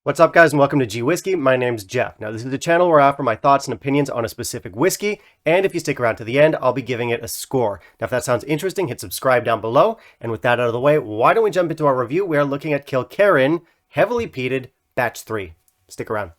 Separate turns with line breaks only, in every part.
What's up, guys, and welcome to G Whiskey. My name's Jeff. Now, this is the channel where I offer my thoughts and opinions on a specific whiskey, and if you stick around to the end, I'll be giving it a score. Now, if that sounds interesting, hit subscribe down below, and with that out of the way, why don't we jump into our review? We are looking at Kilkerran, heavily peated, batch 3. Stick around.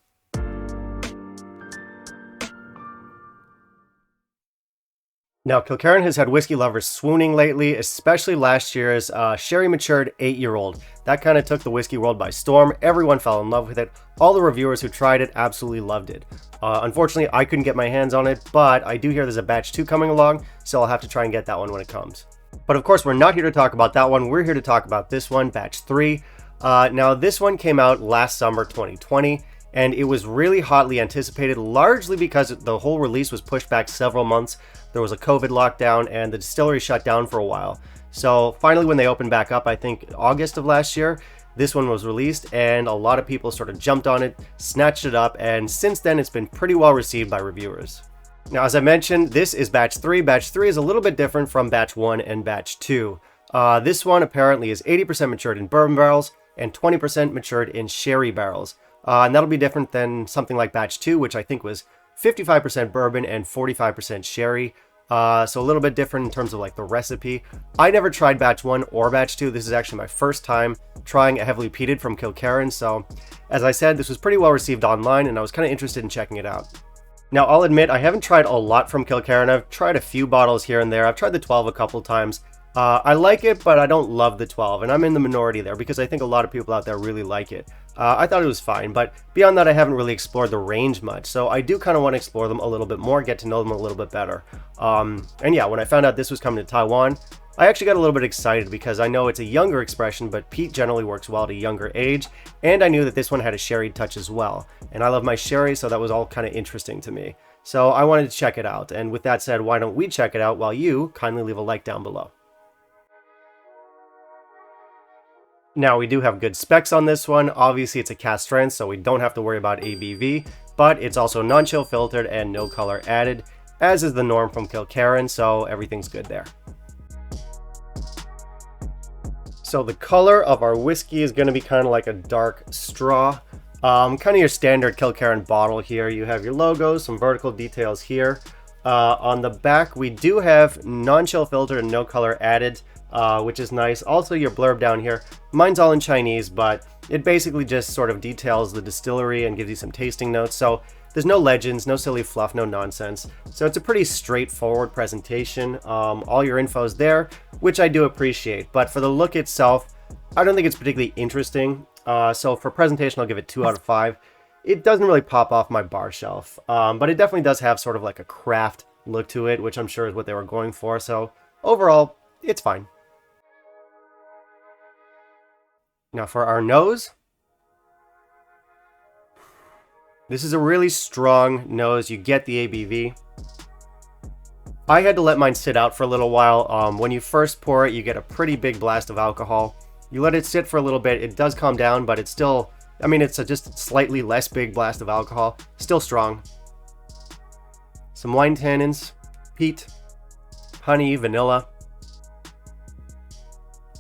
Now, Kilkerran has had whiskey lovers swooning lately, especially last year's sherry matured 8-year-old. That kind of took the whiskey world by storm. Everyone fell in love with it. All the reviewers who tried it absolutely loved it. Unfortunately, I couldn't get my hands on it, but I do hear there's a batch 2 coming along, so I'll have to try and get that one when it comes. But of course, we're not here to talk about that one. We're here to talk about this one, batch 3. Now, this one came out last summer, 2020. And it was really hotly anticipated, largely because the whole release was pushed back several months. There was a COVID lockdown and the distillery shut down for a while. So finally, when they opened back up, I think August of last year, this one was released and a lot of people sort of jumped on it, snatched it up, and since then it's been pretty well received by reviewers. Now, as I mentioned, this is batch 3. Batch 3 is a little bit different from batch 1 and batch 2. This one apparently is 80% matured in bourbon barrels and 20% matured in sherry barrels. And that'll be different than something like batch 2, which I think was 55% bourbon and 45% sherry. So a little bit different in terms of like the recipe. I never tried batch 1 or batch 2. This is actually my first time trying a heavily peated from Kilkerran. So as I said, this was pretty well received online and I was kind of interested in checking it out. Now, I'll admit I haven't tried a lot from Kilkerran. I've tried a few bottles here and there. I've tried the 12 a couple times. I like it, but I don't love the 12, and I'm in the minority there because I think a lot of people out there really like it. I thought it was fine, but beyond that, I haven't really explored the range much, so I do kind of want to explore them a little bit more, get to know them a little bit better. And yeah, when I found out this was coming to Taiwan, I actually got a little bit excited because I know it's a younger expression, but peat generally works well at a younger age, and I knew that this one had a sherry touch as well. And I love my sherry, so that was all kind of interesting to me. So I wanted to check it out, and with that said, why don't we check it out while you kindly leave a like down below. Now, we do have good specs on this one. Obviously, it's a cask strength, so we don't have to worry about ABV, but it's also non-chill filtered and no color added, as is the norm from Kilkerran, so everything's good there. So the color of our whiskey is going to be kind of like a dark straw. Kind of your standard Kilkerran bottle here. You have your logo, some vertical details here. On the back, we do have non-chill filtered and no color added, which is nice. Also, your blurb down here, mine's all in Chinese, but it basically just sort of details the distillery and gives you some tasting notes. So there's no legends, no silly fluff, no nonsense. So it's a pretty straightforward presentation. All your info's there, which I do appreciate. But for the look itself, I don't think it's particularly interesting. So for presentation, I'll give it 2 out of 5. It doesn't really pop off my bar shelf, but it definitely does have sort of like a craft look to it, which I'm sure is what they were going for. So overall, it's fine. Now for our nose, this is a really strong nose. You get the ABV. I had to let mine sit out for a little while. When you first pour it, you get a pretty big blast of alcohol. You let it sit for a little bit, it does calm down, but it's still, I mean, it's a just slightly less big blast of alcohol. Still strong. Some wine tannins, peat, honey, vanilla.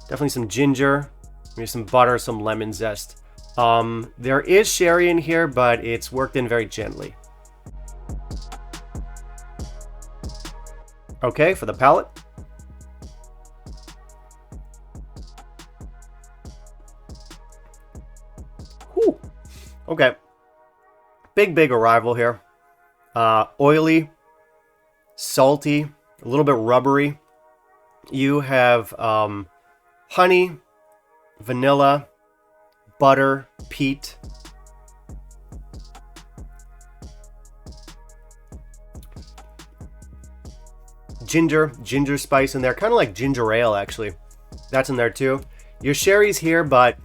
Definitely some ginger. Maybe some butter, some lemon zest. There is sherry in here, but it's worked in very gently. Okay, for the palate. Whew. Okay. Big arrival here. Oily, salty, a little bit rubbery. You have honey, vanilla, butter, peat. Ginger spice in there, kind of like ginger ale actually. That's in there too. Your sherry's here, but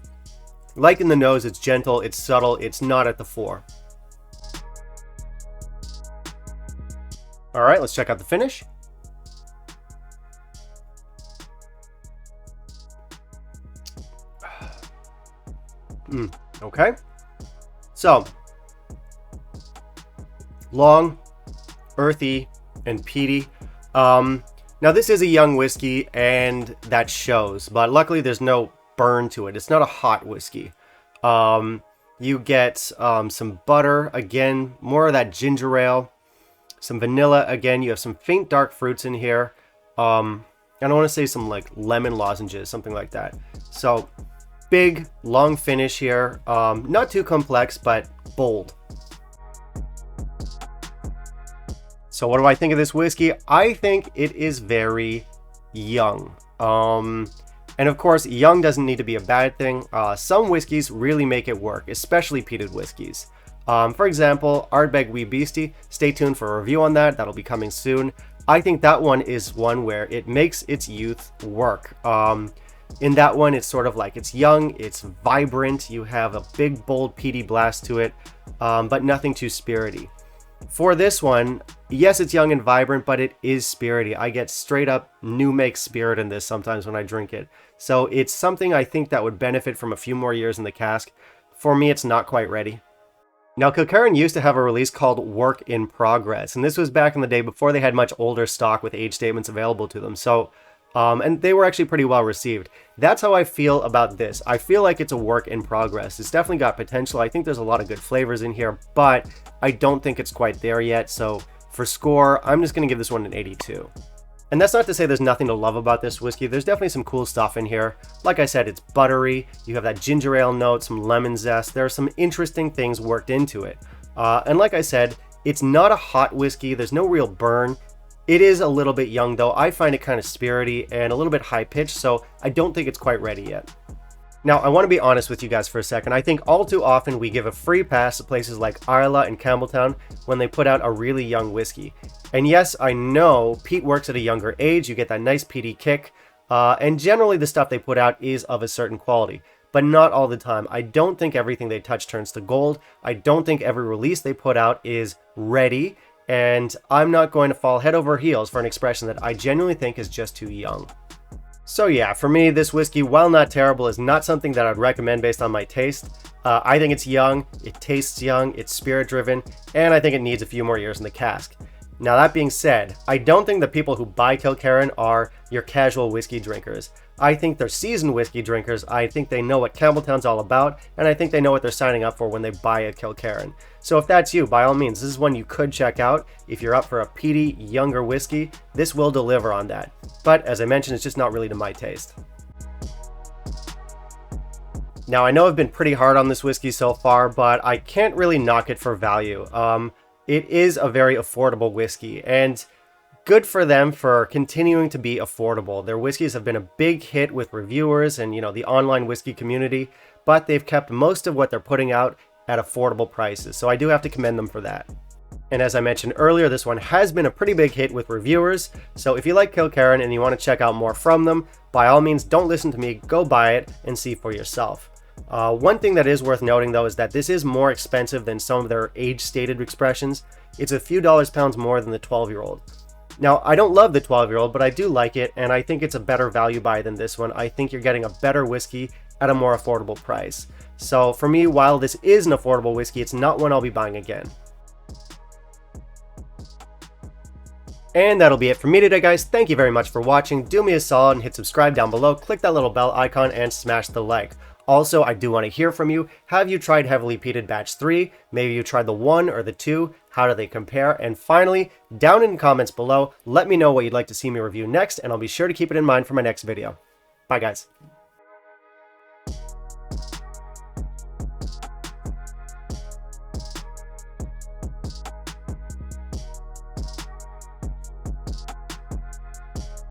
like in the nose, it's gentle, it's subtle, it's not at the fore. All right, let's check out the finish. Okay, so long, earthy, and peaty. Now this is a young whiskey, and that shows, but luckily there's no burn to it. It's not a hot whiskey. You get some butter, again, more of that ginger ale, some vanilla, again, you have some faint dark fruits in here. And I want to say some like lemon lozenges, something like that. So big, long finish here. Not too complex, but bold. So what do I think of this whiskey? I think it is very young. And of course, young doesn't need to be a bad thing. Some whiskeys really make it work, especially peated whiskeys. For example, Ardbeg Wee Beastie, stay tuned for a review on that. That'll be coming soon. I think that one is one where it makes its youth work. In that one, it's sort of like it's young, it's vibrant, you have a big, bold, peaty blast to it, but nothing too spirity. For this one, yes, it's young and vibrant, but it is spirity. I get straight up new make spirit in this sometimes when I drink it. So it's something I think that would benefit from a few more years in the cask. For me, it's not quite ready. Now, Kilkerran used to have a release called Work in Progress, and this was back in the day before they had much older stock with age statements available to them. So, and they were actually pretty well received. That's how I feel about this. I feel like it's a work in progress. It's definitely got potential. I think there's a lot of good flavors in here, but I don't think it's quite there yet. So for score, I'm just going to give this one an 82. And that's not to say there's nothing to love about this whiskey. There's definitely some cool stuff in here. Like I said, it's buttery. You have that ginger ale note, some lemon zest. There are some interesting things worked into it. And like I said, it's not a hot whiskey. There's no real burn. It is a little bit young though. I find it kind of spirity and a little bit high pitched, so I don't think it's quite ready yet. Now, I want to be honest with you guys for a second. I think all too often we give a free pass to places like Islay and Campbelltown when they put out a really young whiskey. And yes, I know peat works at a younger age. You get that nice peaty kick. And generally the stuff they put out is of a certain quality, but not all the time. I don't think everything they touch turns to gold. I don't think every release they put out is ready. And I'm not going to fall head over heels for an expression that I genuinely think is just too young. So yeah, for me, this whiskey, while not terrible, is not something that I'd recommend based on my taste. I think it's young, it tastes young, it's spirit driven, and I think it needs a few more years in the cask. Now that being said, I don't think the people who buy Kilkerran are your casual whiskey drinkers. I think they're seasoned whiskey drinkers. I think they know what Campbelltown's all about, and I think they know what they're signing up for when they buy a Kilkerran. So if that's you, by all means, this is one you could check out. If you're up for a peaty, younger whiskey, this will deliver on that. But as I mentioned, it's just not really to my taste. Now I know I've been pretty hard on this whiskey so far, but I can't really knock it for value. It is a very affordable whiskey, and good for them for continuing to be affordable. Their whiskeys have been a big hit with reviewers and, the online whiskey community, but they've kept most of what they're putting out at affordable prices. So I do have to commend them for that. And as I mentioned earlier, this one has been a pretty big hit with reviewers. So if you like Kilkerran and you want to check out more from them, by all means, don't listen to me, go buy it and see for yourself. One thing that is worth noting though is that this is more expensive than some of their age-stated expressions. It's a few pounds more than the 12-year-old. Now, I don't love the 12-year-old, but I do like it, and I think it's a better value buy than this one. I think you're getting a better whiskey at a more affordable price. So for me, while this is an affordable whiskey, it's not one I'll be buying again. And that'll be it for me today, guys. Thank you very much for watching. Do me a solid and hit subscribe down below. Click that little bell icon and smash the like. Also, I do want to hear from you. Have you tried Heavily Peated Batch 3? Maybe you tried the 1 or the 2. How do they compare? And finally, down in the comments below, let me know what you'd like to see me review next, and I'll be sure to keep it in mind for my next video. Bye, guys.